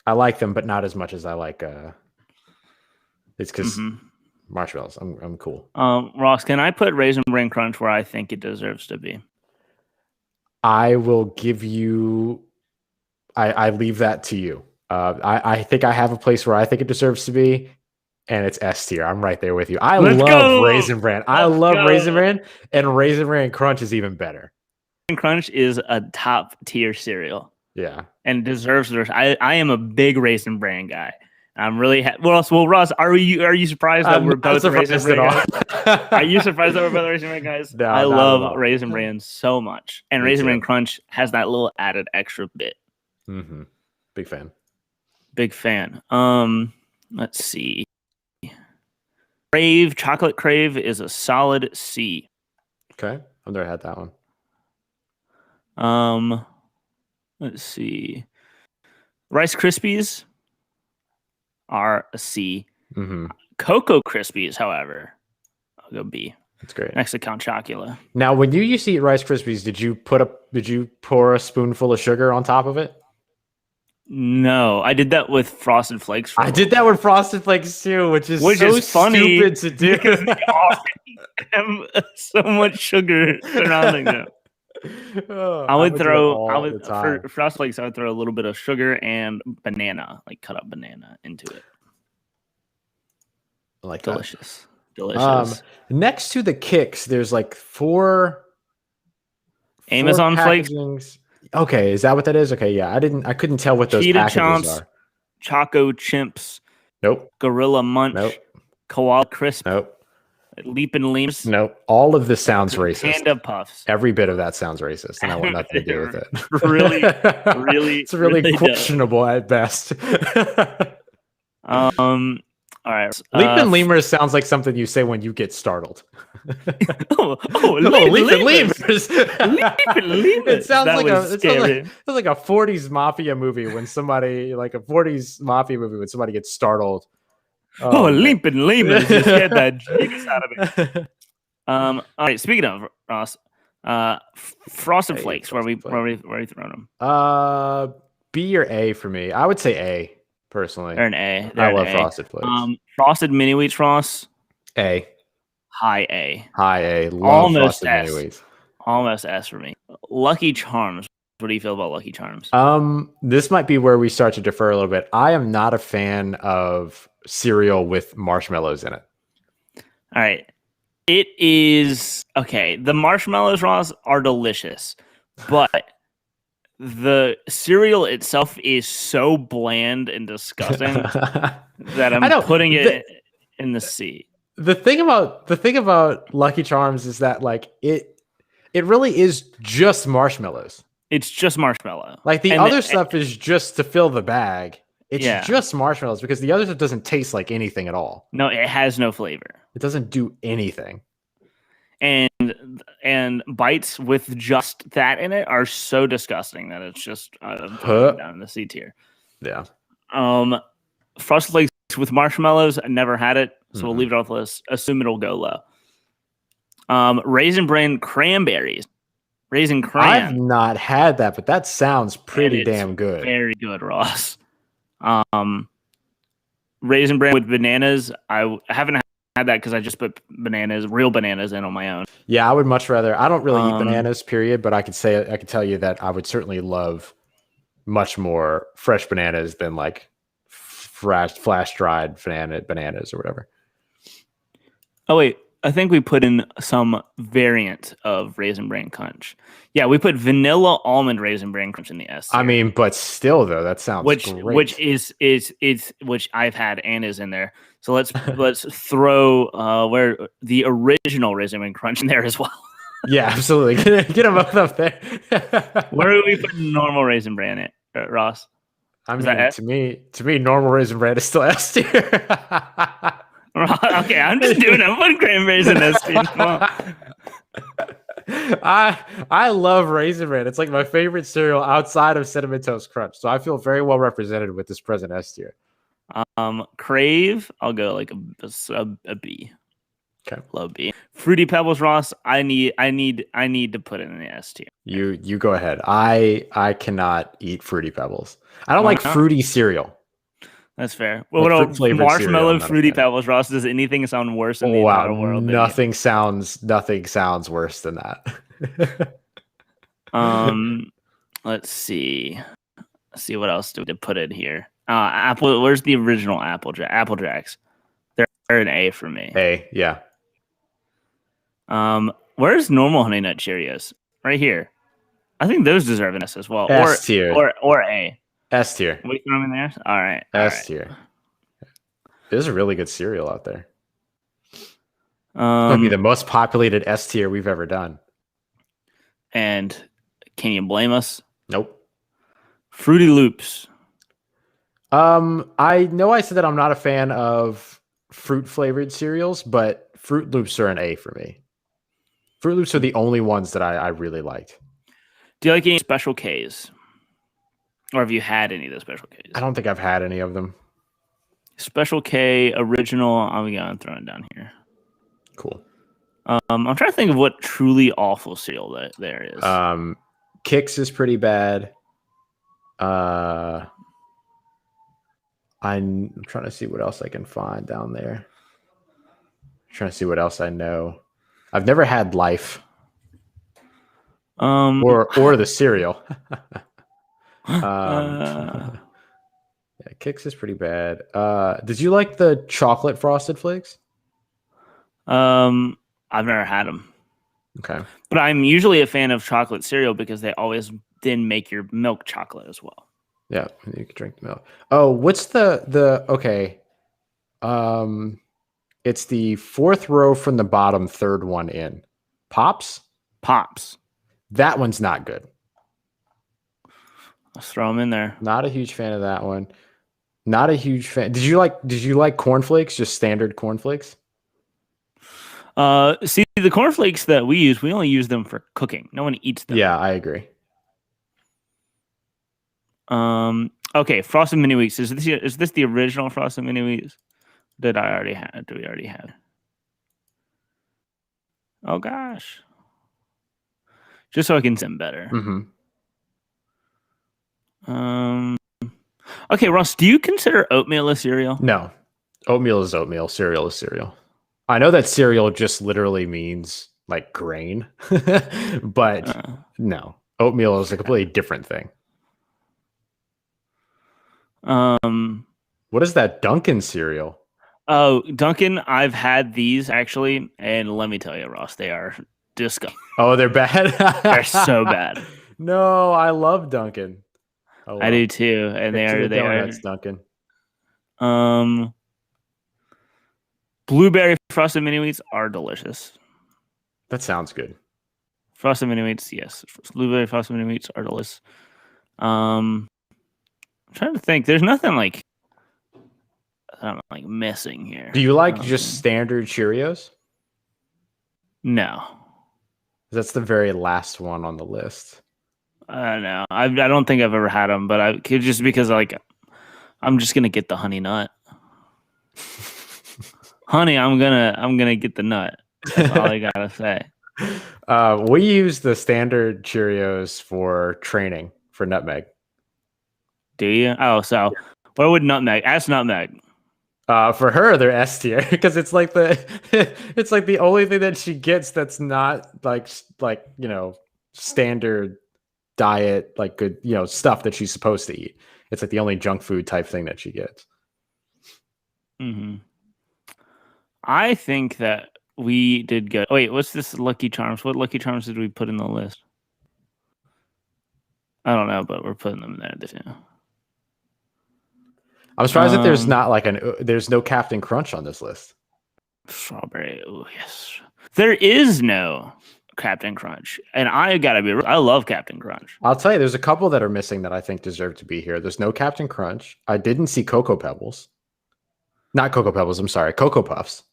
I like them, but not as much as I like. It's because marshmallows. I'm cool. Ross, can I put Raisin Bran Crunch where I think it deserves to be? I will give you. I leave that to you. I think I have a place where I think it deserves to be, and it's S tier. I'm right there with you. Let's love Raisin Bran. Raisin Bran, and Raisin Bran Crunch is even better. Crunch is a top tier cereal. Yeah, and deserves the. I am a big Raisin Bran guy. I'm really well, Ross, are you surprised that we're both Raisin Bran guys? Are you surprised that we're both Raisin Bran guys? No, I love Raisin Bran so much, and Raisin Bran Crunch has that little added extra bit. Big fan. Let's see. Chocolate Crave is a solid C. Okay, I've never had that one. Let's see. Rice Krispies are a C. Cocoa Krispies, however, I'll go B. That's great. Next to Count Chocula. Now, when you used to eat Rice Krispies, did you pour a spoonful of sugar on top of it? No, I did that with Frosted Flakes. I did that with Frosted Flakes too, which is funny, stupid to do because they have so much sugar surrounding them. I would for Frosted Flakes. I would throw a little bit of sugar and banana, like cut up banana, into it. I like delicious. Next to the Kicks, there's like four Amazon Flakes. Okay, is that what that is? Okay, yeah, I couldn't tell what those Cheetah packages Chomps, are. Choco Chimps. Nope. Gorilla Munch. Nope. Koala Crisp. Nope. Leapin' Leaps. Nope. All of this sounds racist. Panda Puffs. Every bit of that sounds racist, and I want nothing to do with it. Really, it's really questionable at best. All right. Leapin' Lemurs sounds like something you say when you get startled. Leapin' Lemurs. It sounds like a 40s mafia movie when somebody gets startled. Leapin' Lemurs just get that genius out of me. All right. Speaking of Ross, Frosted Flakes. Where are we throwing them? B or A for me. I would say A. Personally, they're an A. I love Frosted Flakes. Frosted Mini Wheats, Ross. A. High A. Love almost Frosted S. Mini Wheats. Almost S for me. Lucky Charms. What do you feel about Lucky Charms? This might be where we start to defer a little bit. I am not a fan of cereal with marshmallows in it. All right. It is okay. The marshmallows, Ross, are delicious, but the cereal itself is so bland and disgusting that I'm putting it in the C. The thing about Lucky Charms is that like it really is just marshmallows. It's just marshmallow. Like the other stuff is just to fill the bag. It's just marshmallows because the other stuff doesn't taste like anything at all. No, it has no flavor. It doesn't do anything. And bites with just that in it are so disgusting that it's just down in the C tier. Yeah. Frosted Flakes with marshmallows. I never had it, so we'll leave it off the list. Assume it'll go low. Raisin Bran Cranberries. Raisin Cran. I've not had that, but that sounds pretty damn good. Very good, Ross. Raisin Bran with bananas. I haven't had that because I just put real bananas in on my own. Yeah, I would much rather. I don't really eat bananas, period. But I could tell you that I would certainly love much more fresh bananas than like flash dried bananas or whatever. Oh wait, I think we put in some variant of Raisin Bran Crunch. Yeah, we put vanilla almond Raisin Bran Crunch in the S tier. I mean, but still though, that sounds great. Which I've had and is in there. So let's throw where the original Raisin Bran Crunch in there as well. Yeah, absolutely. Get them both up there. Where do we put normal Raisin Bran at, Ross? I mean, to me, normal Raisin Bran is still S tier. Okay, I'm just doing it. I'm putting cranberries in S tier. I love Raisin Bran. It's like my favorite cereal outside of Cinnamon Toast Crunch. So I feel very well represented with this present S tier. Crave, I'll go like a B. Okay, low B. Fruity Pebbles, Ross, I need to put it in the S tier. You go ahead. I cannot eat Fruity Pebbles. I don't like fruity cereal. That's fair. Well, what marshmallow Fruity Pebbles, Ross? Does anything sound worse in the entire world? Nothing sounds worse than that. Let's see. Let's see what else do we put in here. Apple. Where's the original Apple Jacks? They're an A for me. A, yeah. Where's normal Honey Nut Cheerios? Right here. I think those deserve an S as well. S tier. Or A. S tier. We throw them in there? All right. S tier. There's a really good cereal out there. It'll be the most populated S tier we've ever done. And can you blame us? Nope. Fruity Loops. I know I said that I'm not a fan of fruit flavored cereals, but Fruit Loops are an A for me. Fruit Loops are the only ones that I really liked. Do you like any Special K's? Or have you had any of the Special K's? I don't think I've had any of them. Special K, original. I'm going to throw it down here. Cool. I'm trying to think of what truly awful cereal that there is. Kix is pretty bad. I'm trying to see what else I can find down there. I'm trying to see what else I know. I've never had Life. Or the cereal. Yeah, Kix is pretty bad. Did you like the chocolate Frosted Flakes? I've never had them. Okay. But I'm usually a fan of chocolate cereal because they always then make your milk chocolate as well. Yeah, you can drink the milk. Oh, what's the okay? It's the fourth row from the bottom, third one in. Pops. That one's not good. Let's throw them in there. Not a huge fan of that one. Not a huge fan. Did you like cornflakes? Just standard cornflakes? See, the cornflakes that we use, we only use them for cooking. No one eats them. Yeah, I agree. Okay, Frosted Mini Wheats. Is this the original Frosted Mini Wheats? Did we already have? Oh gosh. Just so I can see them better. Mm-hmm. Okay, Ross, do you consider oatmeal a cereal? No. Oatmeal is oatmeal. Cereal is cereal. I know that cereal just literally means like grain, but no. Oatmeal is a completely different thing. What is that Dunkin' cereal? Oh, Dunkin', I've had these actually, and let me tell you, Ross, they are disgusting. Oh, they're bad? They're so bad. No, I love Dunkin'. Oh, well. I do too, and they are Dunkin'. Blueberry Frosted Mini Wheats are delicious. That sounds good. Frosted Mini Wheats, yes. Blueberry Frosted Mini Wheats are delicious. I'm trying to think. There's nothing like I'm like missing here. Do you like just standard Cheerios? No. That's the very last one on the list. I don't know. I don't think I've ever had them, but I could just because like I'm just gonna get the honey nut. Honey, I'm gonna get the nut. That's all I gotta say. We use the standard Cheerios for training for Nutmeg. Do you? Oh, so what would Nutmeg? Ask Nutmeg. For her, they're S tier because it's like the only thing that she gets that's not like standard diet, like good stuff that she's supposed to eat. It's like the only junk food type thing that she gets. Mm-hmm. I think that we did good. Oh, wait, what's this Lucky Charms? What Lucky Charms did we put in the list? I don't know, but we're putting them there too. I'm surprised that there's not like there's no Captain Crunch on this list. Strawberry. Oh, yes. There is no Captain Crunch. And I love Captain Crunch. I'll tell you, there's a couple that are missing that I think deserve to be here. There's no Captain Crunch. I didn't see Cocoa Pebbles. Not Cocoa Pebbles, I'm sorry. Cocoa Puffs.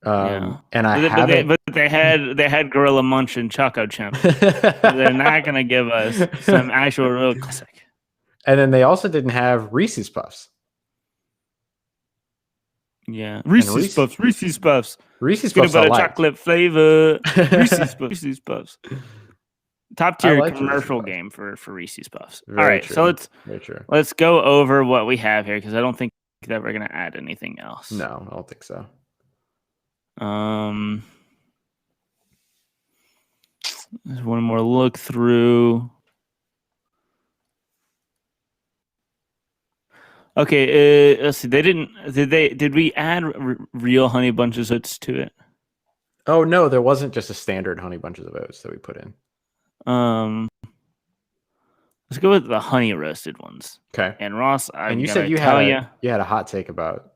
Yeah. And I haven't... But they had Gorilla Munch and Choco Chimp. They're not going to give us some actual real classic. And then they also didn't have Reese's Puffs. Yeah, Reese's Puffs. Reese's Puffs. Peanut butter chocolate flavor. Reese's Puffs. Top tier commercial game for Reese's Puffs. All right, so let's go over what we have here because I don't think that we're gonna add anything else. No, I don't think so. There's one more look through. Okay, let's see. Did we add real Honey Bunches of Oats to it? Oh no, there wasn't just a standard Honey Bunches of Oats that we put in. Let's go with the honey roasted ones. Okay. And Ross, you said you had a hot take about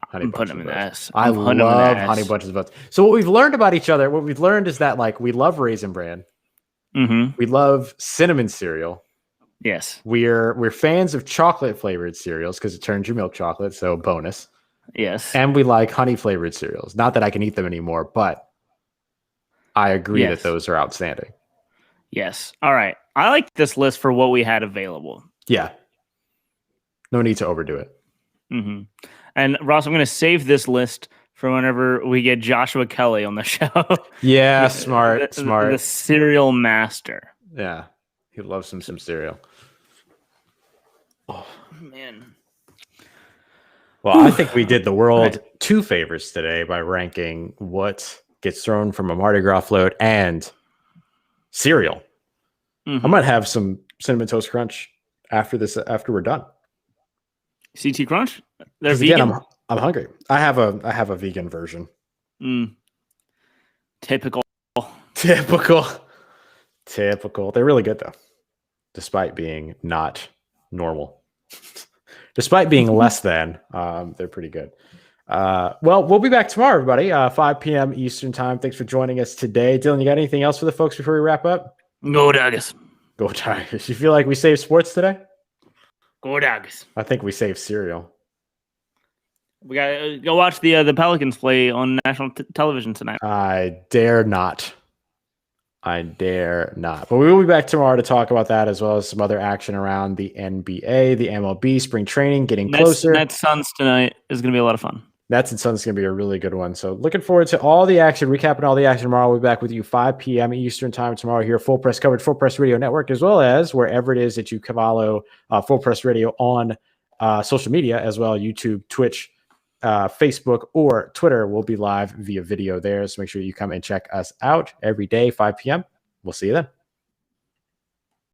Honey Bunches of Oats. I love Honey Bunches of Oats. So what we've learned about each other, what we've learned is that like we love Raisin Bran. Mm-hmm. We love cinnamon cereal. Yes. We're fans of chocolate flavored cereals because it turns your milk chocolate, so bonus. Yes. And we like honey flavored cereals. Not that I can eat them anymore, but I agree that those are outstanding. Yes. All right. I like this list for what we had available. Yeah. No need to overdo it. Mm-hmm. And Ross, I'm going to save this list for whenever we get Joshua Kelly on the show. Yeah, smart. The cereal master. Yeah. He loves some cereal. Oh, man. Well, I think we did the world two favors today by ranking what gets thrown from a Mardi Gras float and cereal. Mm-hmm. I might have some Cinnamon Toast Crunch after we're done. CT Crunch? They're vegan? Again, I'm hungry. I have a vegan version. Typical. They're really good though, despite being not normal. Despite being less than, they're pretty good. Well, we'll be back tomorrow, everybody. 5 p.m. Eastern time. Thanks for joining us today. Dylan, you got anything else for the folks before we wrap up? Go Tigers. Go Tigers. You feel like we saved sports today? Go Tigers. I think we saved cereal. We got to go watch the Pelicans play on national television tonight. I dare not. But we will be back tomorrow to talk about that as well as some other action around the NBA, the MLB, spring training, getting closer. Nets Suns tonight is going to be a lot of fun. Nets and Suns is going to be a really good one. So looking forward to all the action, recapping all the action tomorrow. We'll be back with you 5 p.m. Eastern time tomorrow here, Full Press coverage, Full Press Radio Network, as well as wherever it is that you follow Full Press Radio on social media as well, YouTube, Twitch, Facebook, or Twitter. Will be live via video there. So make sure you come and check us out every day, 5 p.m. We'll see you then.